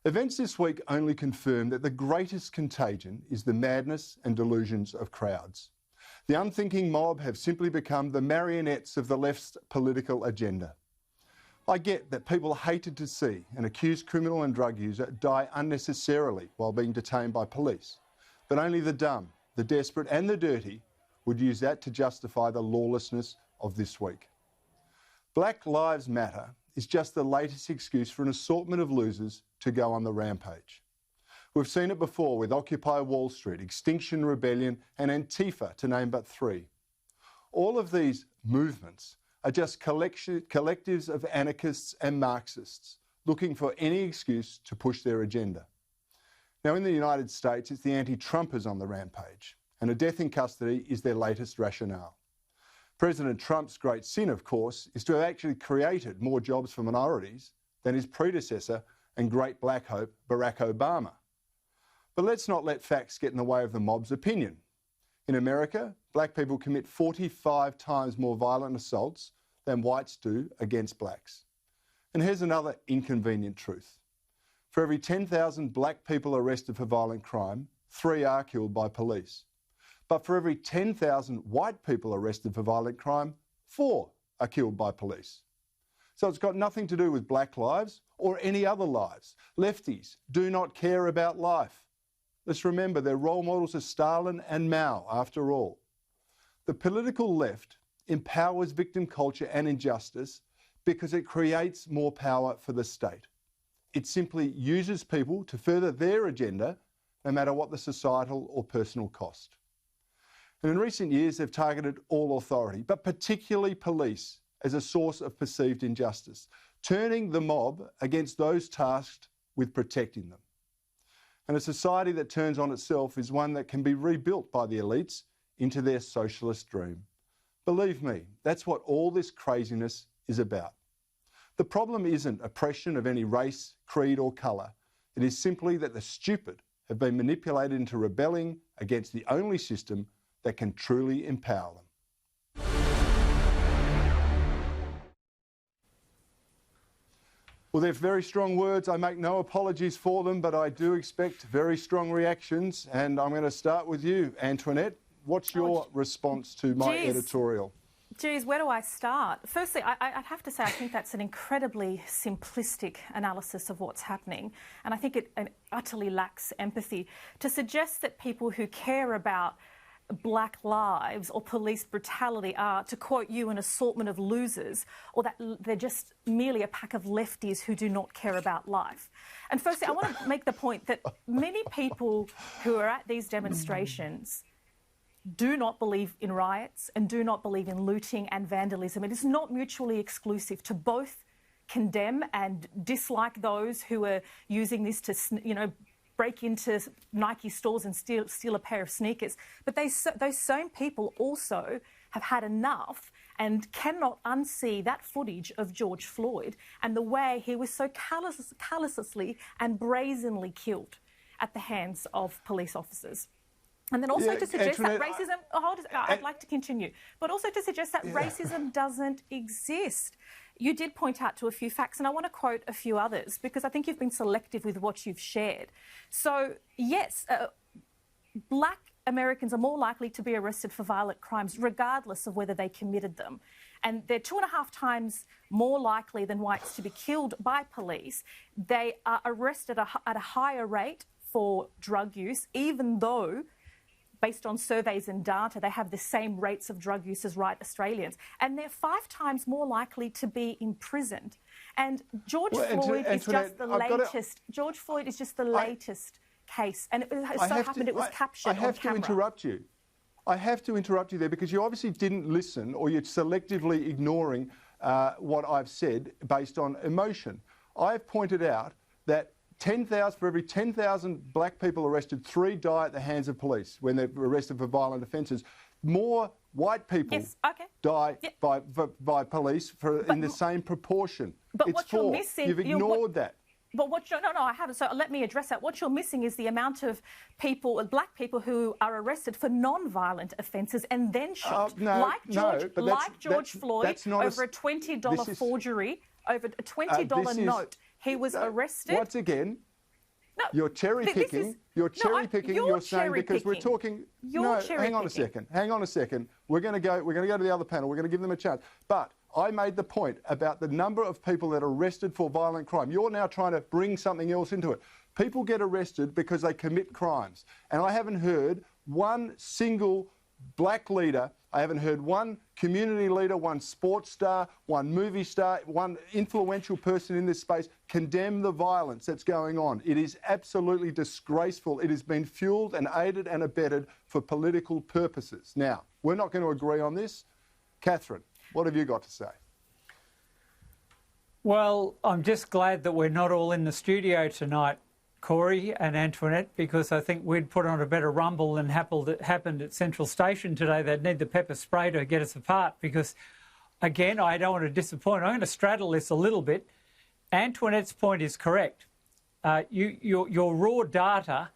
Events this week only confirm that the greatest contagion is the madness and delusions of crowds. The unthinking mob have simply become the marionettes of the left's political agenda. I get that people hated to see an accused criminal and drug user die unnecessarily while being detained by police, but only the dumb, the desperate and the dirty would use that to justify the lawlessness of this week. Black Lives Matter is just the latest excuse for an assortment of losers to go on the rampage. We've seen it before with Occupy Wall Street, Extinction Rebellion and Antifa, to name but three. All of these movements are just collectives of anarchists and Marxists looking for any excuse to push their agenda. Now, in the United States, it's the anti-Trumpers on the rampage, and a death in custody is their latest rationale. President Trump's great sin, of course, is to have actually created more jobs for minorities than his predecessor and great black hope, Barack Obama. But let's not let facts get in the way of the mob's opinion. In America, black people commit 45 times more violent assaults than whites do against blacks. And here's another inconvenient truth. For every 10,000 black people arrested for violent crime, 3 are killed by police. But for every 10,000 white people arrested for violent crime, 4 are killed by police. So it's got nothing to do with black lives or any other lives. Lefties do not care about life. Let's remember their role models are Stalin and Mao, after all. The political left empowers victim culture and injustice because it creates more power for the state. It simply uses people to further their agenda, no matter what the societal or personal cost. And in recent years, they've targeted all authority, but particularly police, as a source of perceived injustice, turning the mob against those tasked with protecting them. And a society that turns on itself is one that can be rebuilt by the elites into their socialist dream. Believe me, that's what all this craziness is about. The problem isn't oppression of any race, creed or colour. It is simply that the stupid have been manipulated into rebelling against the only system that can truly empower them. Well, they're very strong words. I make no apologies for them, but I do expect very strong reactions. And I'm going to start with you, Antoinette. What's your response to my editorial? Geez, where do I start? Firstly, I'd have to say I think that's an incredibly simplistic analysis of what's happening, and I think it utterly lacks empathy. To suggest that people who care about black lives or police brutality are, to quote you, an assortment of losers, or that they're just merely a pack of lefties who do not care about life. And firstly, I want to make the point that many people who are at these demonstrations do not believe in riots and do not believe in looting and vandalism. It is not mutually exclusive. To both condemn and dislike those who are using this to, break into Nike stores and steal a pair of sneakers. But those same people also have had enough and cannot unsee that footage of George Floyd and the way he was so callously and brazenly killed at the hands of police officers. And then also to suggest that racism... I'd like to continue. But also to suggest that racism doesn't exist. You did point out to a few facts, and I want to quote a few others, because I think you've been selective with what you've shared. So, yes, black Americans are more likely to be arrested for violent crimes, regardless of whether they committed them. And they're 2.5 times more likely than whites to be killed by police. They are arrested at a higher rate for drug use, even though, based on surveys and data, they have the same rates of drug use as white Australians. And they're 5 times more likely to be imprisoned. And George Floyd is just the latest. George Floyd is just the latest case. And it so happened it was captured on camera. I have to interrupt you. I have to interrupt you there, because you obviously didn't listen, or you're selectively ignoring what I've said based on emotion. I've pointed out that for every 10,000 black people arrested, 3 die at the hands of police when they're arrested for violent offences. More white people die by police in the same proportion. But it's what 4. You're missing... You've ignored that. But what you're... No, I haven't. So let me address that. What you're missing is the amount of people, black people, who are arrested for non-violent offences and then shot. Like George Floyd, over a $20 forgery, over a $20 note. He was arrested. Once again, No, you're cherry picking. You're saying because we're talking. Hang on a second. We're going to go to the other panel. We're going to give them a chance. But I made the point about the number of people that are arrested for violent crime. You're now trying to bring something else into it. People get arrested because they commit crimes. And I haven't heard one single black leader, I haven't heard one community leader, one sports star, one movie star, one influential person in this space condemn the violence that's going on. It is absolutely disgraceful. It has been fueled and aided and abetted for political purposes. Now, we're not going to agree on this. Catherine, what have you got to say? Well, I'm just glad that we're not all in the studio tonight, Cory and Antoinette, because I think we'd put on a better rumble than happened at Central Station today. They'd need the pepper spray to get us apart because, again, I don't want to disappoint. I'm going to straddle this a little bit. Antoinette's point is correct. Your raw data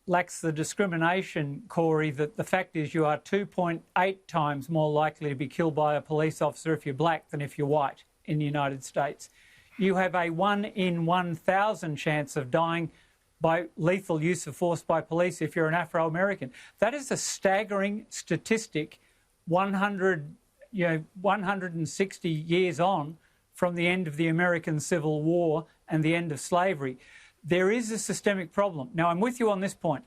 lacks the discrimination, Cory, that the fact is you are 2.8 times more likely to be killed by a police officer if you're black than if you're white in the United States. You have a 1 in 1,000 chance of dying by lethal use of force by police if you're an Afro-American. That is a staggering statistic 160 years on from the end of the American Civil War and the end of slavery. There is a systemic problem. Now, I'm with you on this point.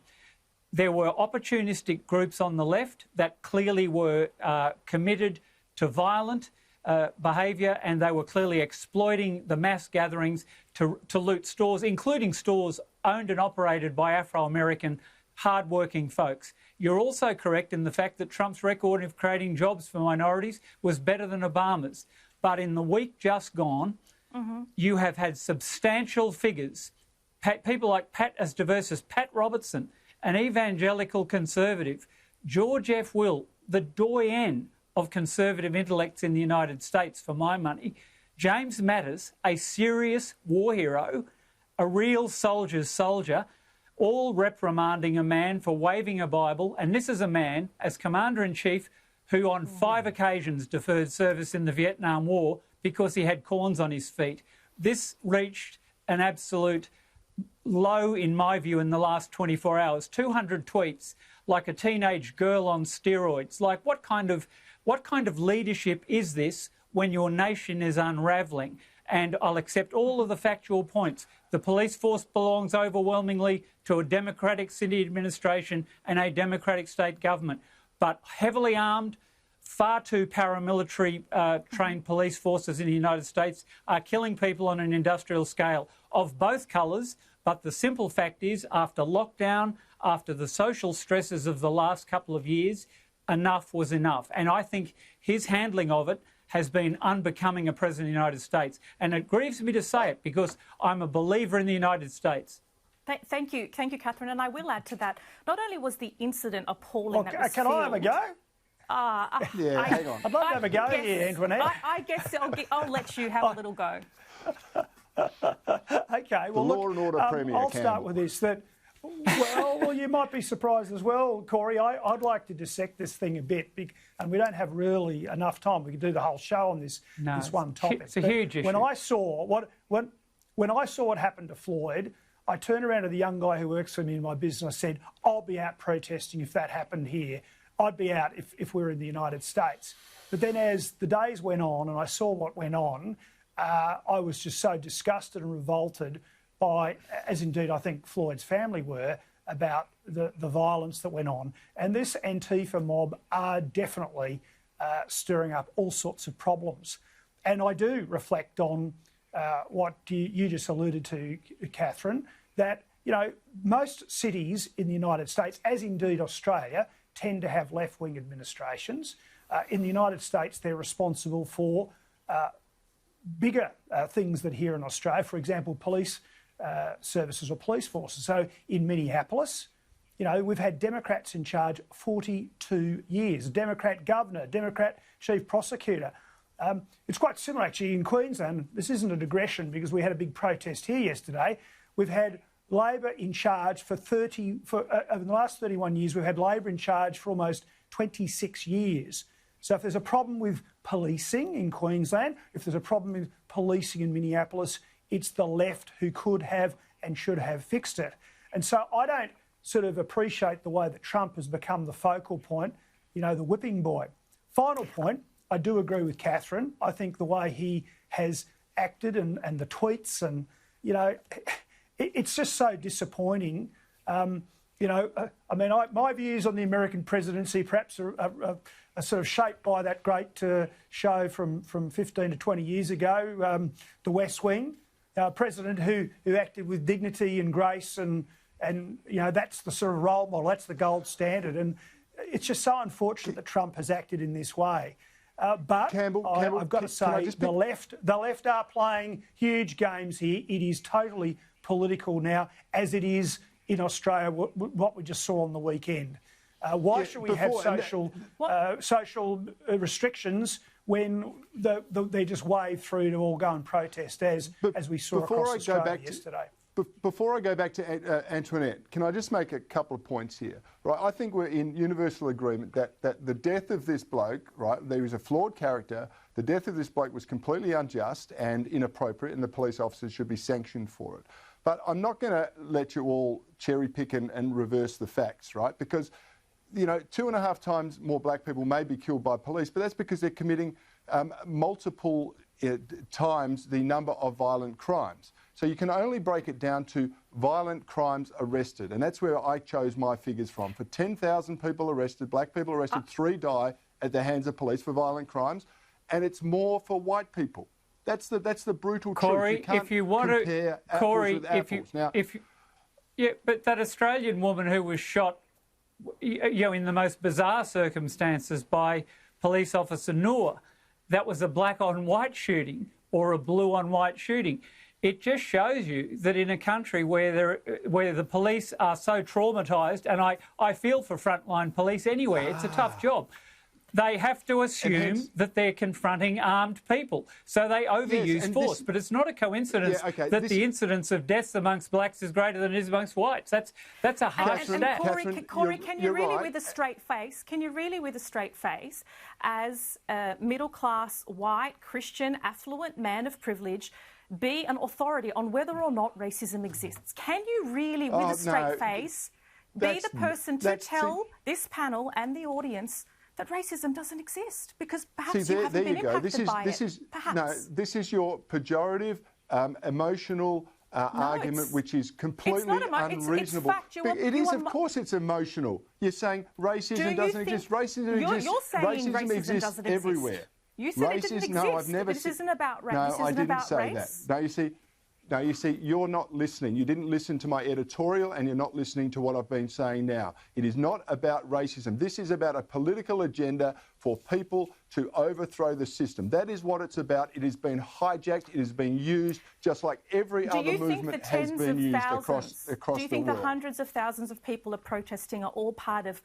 There were opportunistic groups on the left that clearly were committed to violent behaviour, and they were clearly exploiting the mass gatherings to loot stores, including stores owned and operated by Afro-American hard-working folks. You're also correct in the fact that Trump's record of creating jobs for minorities was better than Obama's. But in the week just gone, you have had substantial figures, people like as diverse as Pat Robertson, an evangelical conservative, George F. Will, the doyen of conservative intellects in the United States, for my money, James Mattis, a serious war hero, a real soldier's soldier, all reprimanding a man for waving a Bible. And this is a man, as Commander-in-Chief, who on 5 occasions deferred service in the Vietnam War because he had corns on his feet. This reached an absolute low, in my view, in the last 24 hours. 200 tweets, like a teenage girl on steroids. Like, what kind of leadership is this when your nation is unravelling? And I'll accept all of the factual points. The police force belongs overwhelmingly to a Democratic city administration and a Democratic state government. But heavily armed, far too paramilitary trained police forces in the United States are killing people on an industrial scale of both colours. But the simple fact is, after lockdown, after the social stresses of the last couple of years, enough was enough. And I think his handling of it has been unbecoming a President of the United States. And it grieves me to say it because I'm a believer in the United States. Thank you, Catherine. And I will add to that, not only was the incident appalling that was Can I have a go? Hang on. I'd love to have a go here, Antoinette. I guess I'll let you have a little go. Okay, well, the Law and Order Premier I'll start with this. Well, you might be surprised as well, Cory. I'd like to dissect this thing a bit, and we don't have really enough time. We could do the whole show on this one topic. It's a huge issue. When I saw what happened to Floyd, I turned around to the young guy who works for me in my business. I said, "I'll be out protesting if that happened here. I'd be out if we were in the United States." But then, as the days went on, and I saw what went on, I was just so disgusted and revolted by, as indeed I think Floyd's family were, about the violence that went on. And this Antifa mob are definitely stirring up all sorts of problems. And I do reflect on what you just alluded to, Catherine, that, most cities in the United States, as indeed Australia, tend to have left-wing administrations. In the United States, they're responsible for bigger things than here in Australia. For example, police services or police forces. So in Minneapolis, we've had Democrats in charge 42 years. Democrat governor, Democrat chief prosecutor. It's quite similar actually in Queensland. This isn't a digression because we had a big protest here yesterday. We've had Labor in charge over the last 31 years, we've had Labor in charge for almost 26 years. So if there's a problem with policing in Queensland, if there's a problem with policing in Minneapolis, it's the left who could have and should have fixed it. And so I don't sort of appreciate the way that Trump has become the focal point, you know, the whipping boy. Final point, I do agree with Catherine. I think the way he has acted and the tweets and, you know, it's just so disappointing. You know, I mean, my views on the American presidency perhaps are sort of shaped by that great show from 15 to 20 years ago, The West Wing, a president who acted with dignity and grace and, you know, that's the sort of role model, that's the gold standard. And it's just so unfortunate that Trump has acted in this way. But Campbell, I've got to say, the left are playing huge games here. It is totally political now, as it is in Australia, what we just saw on the weekend. Why should we have social restrictions when they just wave through to all go and protest, as we saw across Australia yesterday? Before I go back to Antoinette, can I just make a couple of points here? Right, I think we're in universal agreement that the death of this bloke, right, there is a flawed character. The death of this bloke was completely unjust and inappropriate, and the police officers should be sanctioned for it. But I'm not going to let you all cherry pick and reverse the facts, right? Because, you know, 2.5 times more black people may be killed by police, but that's because they're committing multiple times the number of violent crimes. So you can only break it down to violent crimes arrested. And that's where I chose my figures from. For 10,000 people arrested, black people arrested, 3 die at the hands of police for violent crimes. And it's more for white people. That's the brutal Cory, truth. You can't if you want to, compare Cory, apples with apples. Yeah, but that Australian woman who was shot, you know, in the most bizarre circumstances by police officer Noor, that was a black on white shooting or a blue on white shooting. It just shows you that in a country where the police are so traumatised, and I feel for frontline police anyway, it's a tough job. They have to assume that they're confronting armed people. So they overuse force. But it's not a coincidence that the incidence of deaths amongst blacks is greater than it is amongst whites. That's a harsh stat. Cory, can you really, with a straight face, as a middle-class, white, Christian, affluent man of privilege, be an authority on whether or not racism exists? Can you really, with a straight face, be the person to tell this panel and the audience that racism doesn't exist, because perhaps you haven't been impacted by it. This is your pejorative, emotional argument, which is completely unreasonable. It is, of course, it's emotional. You're saying racism doesn't exist. Racism exists everywhere. You said it didn't exist. No, I've never this isn't about race. No, I didn't say that. No, you see, you're not listening. You didn't listen to my editorial, and you're not listening to what I've been saying now. It is not about racism. This is about a political agenda for people to overthrow the system. That is what it's about. It has been hijacked. It has been used just like every other movement has been used across the world. Do you think the hundreds of thousands of people are protesting are all part of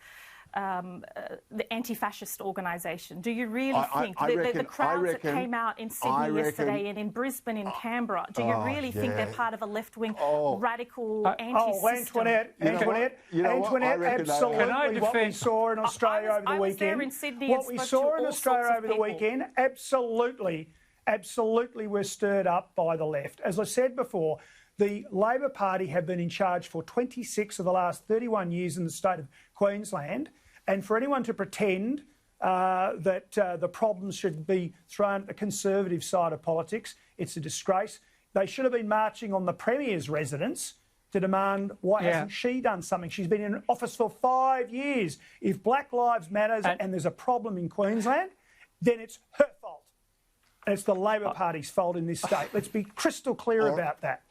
the anti-fascist organisation? Do you really think the crowds that came out in Sydney yesterday and in Brisbane, in Canberra, do you really think they're part of a left-wing radical anti-system? Antoinette, absolutely what we saw in Australia over the weekend. What we saw in Australia over the weekend, absolutely we're stirred up by the left. As I said before, the Labor Party have been in charge for 26 of the last 31 years in the state of Queensland. And for anyone to pretend that the problems should be thrown at the Conservative side of politics, it's a disgrace. They should have been marching on the Premier's residence to demand why hasn't she done something. She's been in office for 5 years. If Black Lives Matter and there's a problem in Queensland, then it's her fault. And it's the Labor Party's fault in this state. Let's be crystal clear about that.